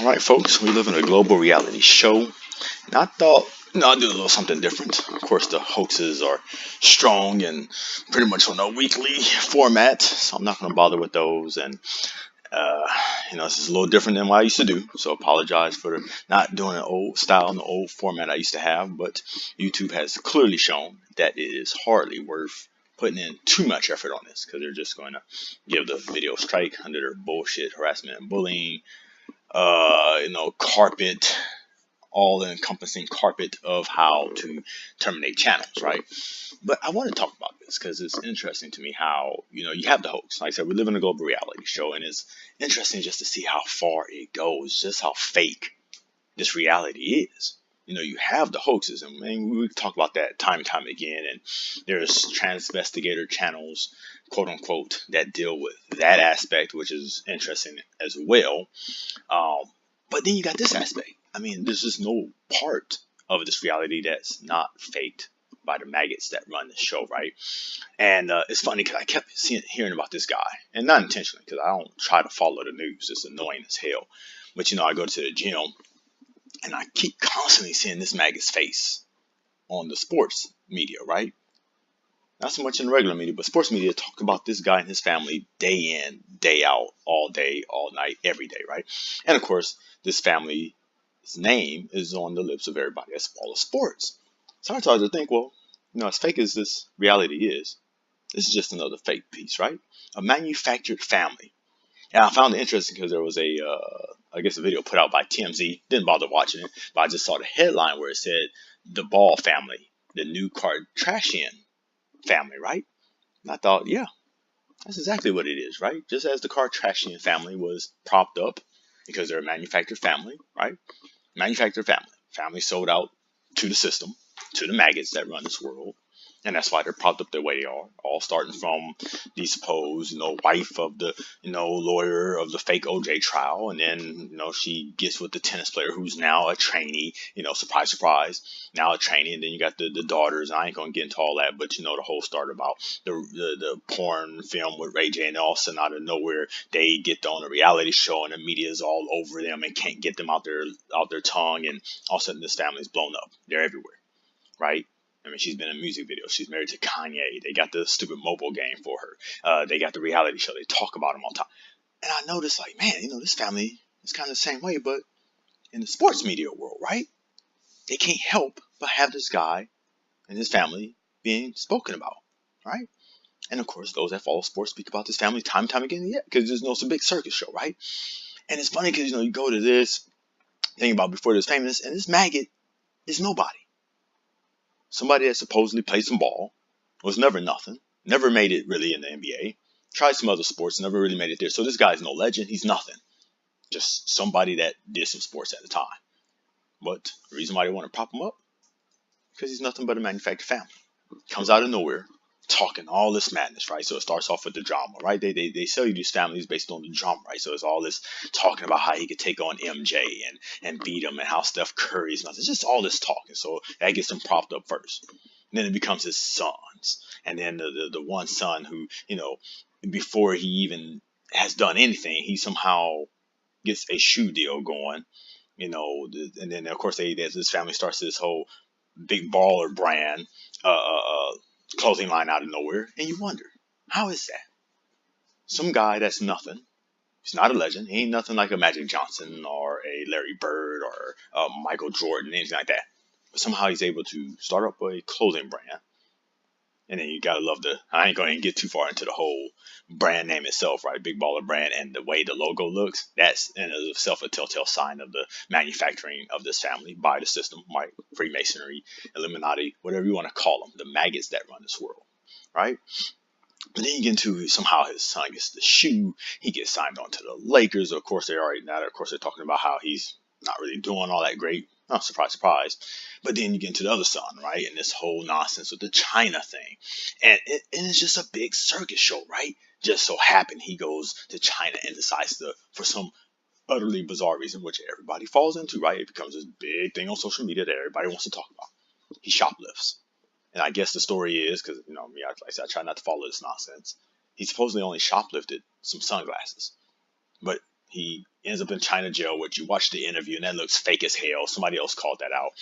All right, folks, we live in a global reality show, and I thought, I'll do a little something different. Of course, the hoaxes are strong and pretty much on a weekly format, so I'm not going to bother with those. And uh, this is a little different than what I used to do, so apologize for not doing an old style and the old format I used to have. But YouTube has clearly shown that it is hardly worth putting in too much effort on this because they're just going to give the video strike under their bullshit harassment and bullying carpet, all encompassing carpet of how to terminate channels, right? But I want to talk about this because it's interesting to me how, you have the hoax. Like I said, we live in a global reality show, and it's interesting just to see how far it goes, just how fake this reality is. You have the hoaxes, and we talk about that time and time again, and there's transvestigator channels, quote unquote, that deal with that aspect, which is interesting as well. But then you got this aspect. I mean, there's just no part of this reality that's not faked by the maggots that run the show, right? And it's funny because I kept hearing about this guy, and not intentionally, because I don't try to follow the news. It's annoying as hell. But I go to the gym, and I keep constantly seeing this maggot's face on the sports media, right? Not so much in the regular media, but sports media talk about this guy and his family day in, day out, all day, all night, every day, right? And of course, this family's name is on the lips of everybody that's follows sports. So I started to think, well, as fake as this reality is, this is just another fake piece, right? A manufactured family. And I found it interesting because there was a video put out by TMZ. Didn't bother watching it, but I just saw the headline where it said, "The Ball family, the new Kardashian family," right? And I thought, yeah, that's exactly what it is, right? Just as the Kardashian family was propped up because they're a manufactured family, right? Manufactured family. Family sold out to the system, to the maggots that run this world. And that's why they're propped up the way they are. All starting from the supposed, wife of the, lawyer of the fake OJ trial. And then, she gets with the tennis player who's now a trainee, surprise, surprise, now a trainee. And then you got the daughters. I ain't going to get into all that, but the whole start about the porn film with Ray J, and all of a sudden out of nowhere, they get on a reality show and the media is all over them and can't get them out their tongue. And all of a sudden this family's blown up. They're everywhere, right? I mean, she's been in music videos. She's married to Kanye. They got the stupid mobile game for her. They got the reality show. They talk about him all the time. And I noticed, like, man, this family is kind of the same way, but in the sports media world, right? They can't help but have this guy and his family being spoken about, right? And of course, those that follow sports speak about this family time and time again, yeah, because it's a big circus show, right? And it's funny because, you go to this, think about before this famous, and this maggot is nobody. Somebody that supposedly played some ball, was never nothing, never made it really in the NBA, tried some other sports, never really made it there. So this guy's no legend, he's nothing. Just somebody that did some sports at the time. But the reason why they want to prop him up, because he's nothing but a manufactured family. Comes out of nowhere, talking all this madness, right? So it starts off with the drama, right? They sell you these families based on the drama, right? So it's all this talking about how he could take on MJ and beat him, and how Steph Curry's nothing. It's just all this talking. So that gets him propped up first. And then it becomes his sons. And then the one son who, before he even has done anything, he somehow gets a shoe deal going, and then of course this family starts this whole big baller brand clothing line out of nowhere, and you wonder, how is that? Some guy that's nothing. He's not a legend. He ain't nothing like a Magic Johnson or a Larry Bird or a Michael Jordan, anything like that. But somehow he's able to start up a clothing brand. And then you gotta love I ain't gonna get too far into the whole brand name itself, right? Big Baller Brand, and the way the logo looks, that's in itself a telltale sign of the manufacturing of this family by the system, right? Freemasonry, Illuminati, whatever you want to call them, the maggots that run this world, right? And then you get into somehow his son gets the shoe, he gets signed on to the Lakers. Of course, they're talking about how he's not really doing all that great. Oh, surprise, surprise. But then you get into the other son, right? And this whole nonsense with the China thing. And it's just a big circus show, right? Just so happened he goes to China and decides to, for some utterly bizarre reason, which everybody falls into, right? It becomes this big thing on social media that everybody wants to talk about. He shoplifts. And I guess the story is, because, me, like I said, I try not to follow this nonsense. He supposedly only shoplifted some sunglasses. But He ends up in China jail, which you watch the interview and that looks fake as hell. Somebody else called that out.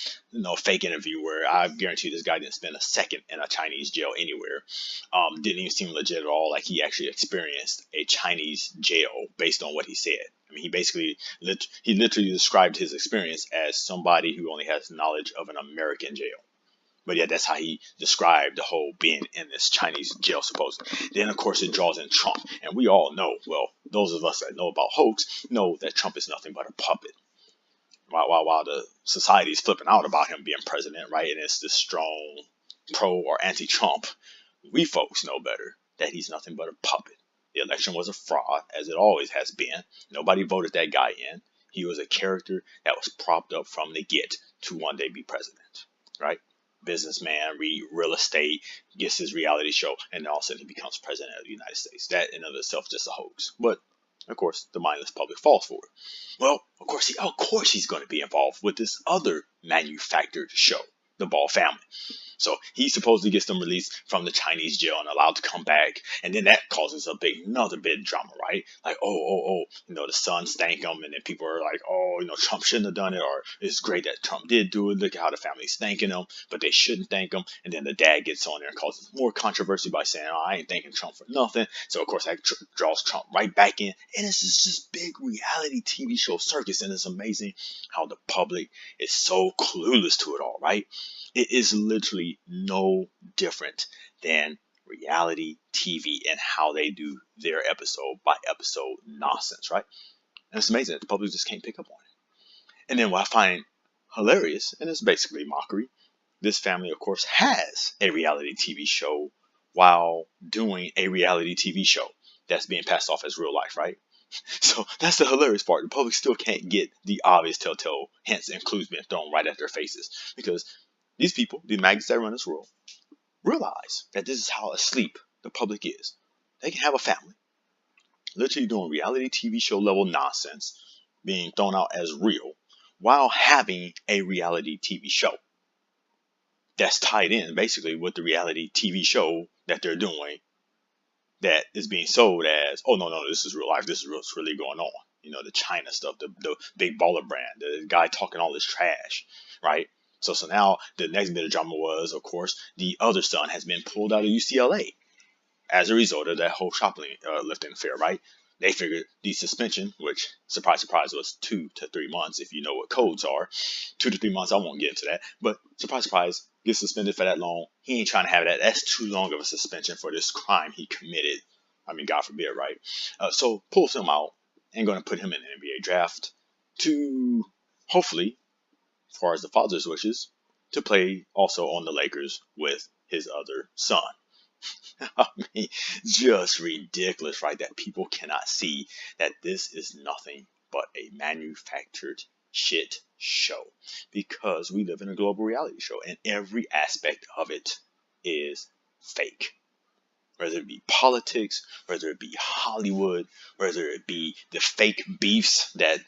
Fake interview where I guarantee this guy didn't spend a second in a Chinese jail anywhere. Didn't even seem legit at all. Like he actually experienced a Chinese jail based on what he said. I mean, he literally described his experience as somebody who only has knowledge of an American jail. But yeah, that's how he described the whole being in this Chinese jail, supposedly. Then, of course, it draws in Trump. And we all know, well, those of us that know about hoax know that Trump is nothing but a puppet. While the society is flipping out about him being president, right? And it's this strong pro or anti-Trump, we folks know better that he's nothing but a puppet. The election was a fraud, as it always has been. Nobody voted that guy in. He was a character that was propped up from the get to one day be president, right? Businessman, real estate, gets his reality show, and then all of a sudden he becomes president of the United States. That in of itself is just a hoax. But of course, the mindless public falls for it. Well, of course he's going to be involved with this other manufactured show, the Ball family. So he supposedly gets them released from the Chinese jail and allowed to come back. And then that causes another big drama, right? Like, the son stank him. And then people are like, Trump shouldn't have done it. Or it's great that Trump did do it. Look at how the family's thanking him, but they shouldn't thank him. And then the dad gets on there and causes more controversy by saying, I ain't thanking Trump for nothing. So, of course, that draws Trump right back in. And it's just big reality TV show circus. And it's amazing how the public is so clueless to it all, right? It is literally no different than reality TV and how they do their episode by episode nonsense, right? And it's amazing that the public just can't pick up on it. And then what I find hilarious, and it's basically mockery, this family, of course, has a reality TV show while doing a reality TV show that's being passed off as real life, right? So that's the hilarious part. The public still can't get the obvious telltale hints and clues being thrown right at their faces because these people, the maggots that run this world, realize that this is how asleep the public is. They can have a family, literally doing reality TV show level nonsense, being thrown out as real, while having a reality TV show that's tied in basically with the reality TV show that they're doing that is being sold as, oh, no, this is real life. This is what's really going on. The China stuff, the big baller brand, the guy talking all this trash, right? So now the next bit of drama was, of course, the other son has been pulled out of UCLA as a result of that whole shoplifting affair, right? They figured the suspension, which, surprise, surprise, was 2 to 3 months, if you know what codes are. 2 to 3 months, I won't get into that. But surprise, surprise, gets suspended for that long. He ain't trying to have that. That's too long of a suspension for this crime he committed. I mean, God forbid, right? So pulls him out and going to put him in the NBA draft to hopefully, as far as the father's wishes, to play also on the Lakers with his other son. I mean, just ridiculous, right? That people cannot see that this is nothing but a manufactured shit show because we live in a global reality show and every aspect of it is fake. Whether it be politics, whether it be Hollywood, whether it be the fake beefs that,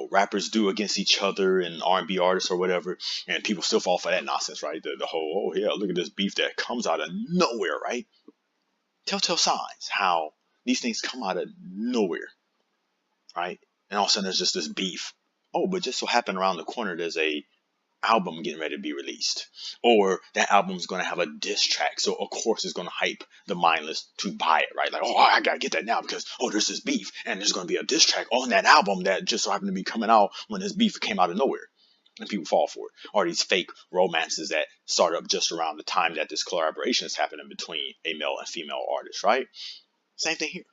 rappers do against each other and R&B artists or whatever, and people still fall for that nonsense, right? The whole, oh yeah, look at this beef that comes out of nowhere, right? Telltale signs how these things come out of nowhere, right? And all of a sudden there's just this beef. Oh, but just so happened around the corner there's a album getting ready to be released, or that album is going to have a diss track, so of course it's going to hype the mindless to buy it, right? Like, oh, I gotta get that now because there's this beef and there's going to be a diss track on that album that just so happened to be coming out when this beef came out of nowhere, and people fall for it. Or these fake romances that start up just around the time that this collaboration is happening between a male and female artist, right? Same thing here,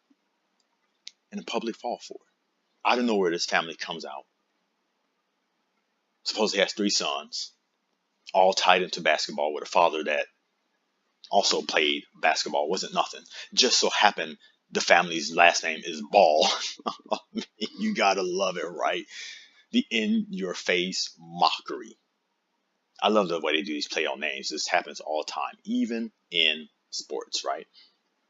and the public fall for it. Out of nowhere, this family comes out. Supposedly has 3 sons, all tied into basketball with a father that also played basketball. Wasn't nothing. Just so happened the family's last name is Ball. You gotta love it, right? The in-your-face mockery. I love the way they do these play on names. This happens all the time, even in sports, right?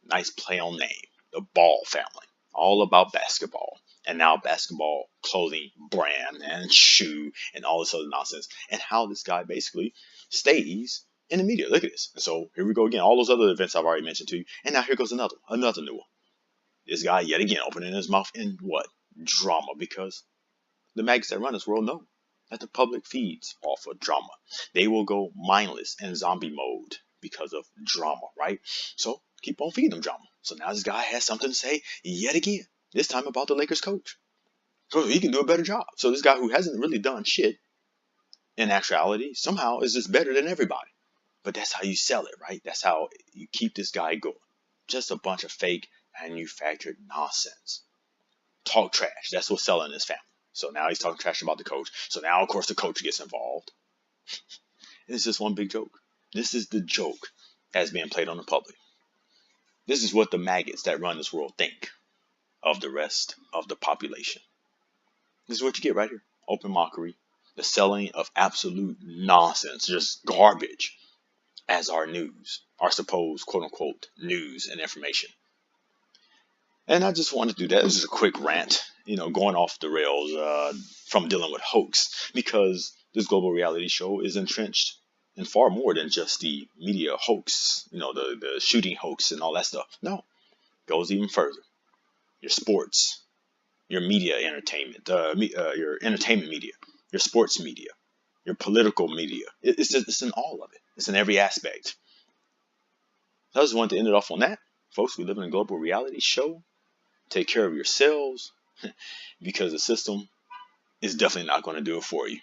Nice play on name. The Ball family. All about basketball. And now basketball clothing brand and shoe and all this other nonsense. And how this guy basically stays in the media. Look at this. And so here we go again. All those other events I've already mentioned to you. And now here goes another new one. This guy yet again opening his mouth in what? drama, because the maggots that run this world know that the public feeds off of drama. They will go mindless and zombie mode because of drama, right? So keep on feeding them drama. So now this guy has something to say yet again, this time about the Lakers coach. So he can do a better job. So this guy who hasn't really done shit in actuality somehow is just better than everybody. But that's how you sell it, right? That's how you keep this guy going. Just a bunch of fake manufactured nonsense. Talk trash. That's what's selling this family. So now he's talking trash about the coach. So now, of course, the coach gets involved. It's just one big joke. This is the joke that's being played on the public. This is what the maggots that run this world think of the rest of the population. This is what you get right here. Open mockery. The selling of absolute nonsense. Just garbage as our news. Our supposed quote-unquote news and information. And I just wanted to do that. This is a quick rant, going off the rails from dealing with hoax, because this global reality show is entrenched in far more than just the media hoax, the shooting hoax and all that stuff. No, it goes even further. Your sports, your media entertainment, your entertainment media, your sports media, your political media. It's in all of it. It's in every aspect. I just wanted to end it off on that. Folks, we live in a global reality show. Take care of yourselves, because the system is definitely not going to do it for you.